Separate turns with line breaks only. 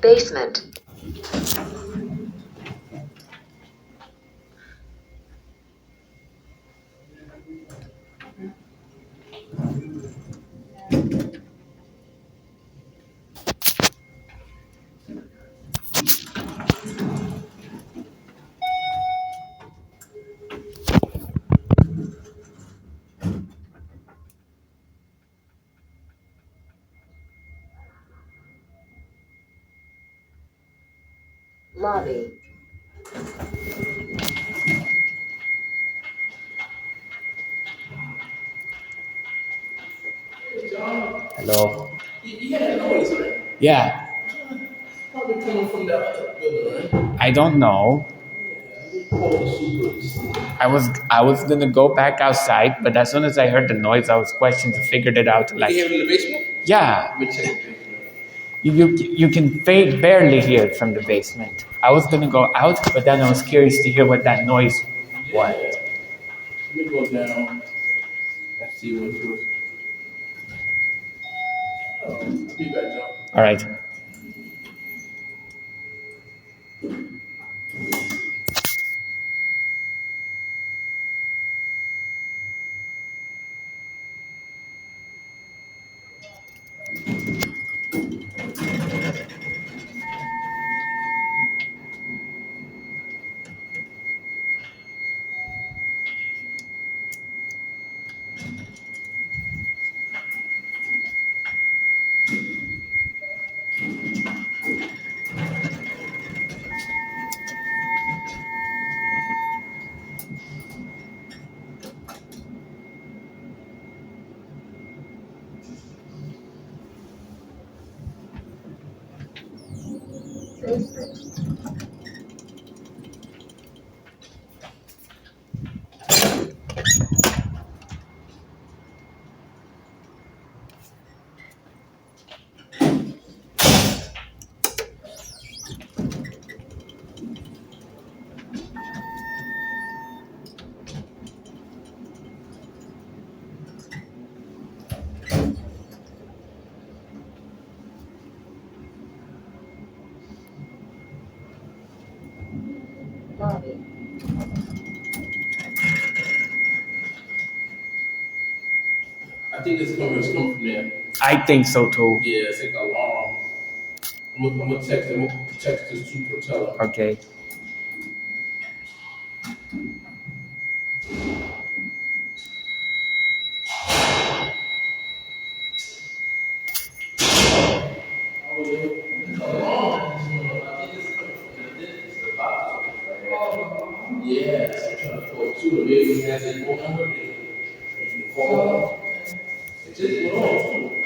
Basement. Lobby.
Hello.
You had noise, right?
Yeah,
Probably coming from that other building, right?
I don't know.
Call the super.
I was gonna go back outside, but as soon as I heard the noise, I was questioned. Figured it out.
You can hear it in the basement?
Yeah,
Let me check the basement.
you can barely hear it from the basement. I was gonna go out, but then I was curious to hear what that noise was.
Let me go down and see what it was. Oh, I'll be back, John.
All right.
Lobby.
I think it's coming from there.
I think so too.
Yeah, it's like an alarm. I'm gonna text the super teller.
Okay.
Yeah, I'm trying to call too. Maybe he has his phone number. They can call him. It just went off too.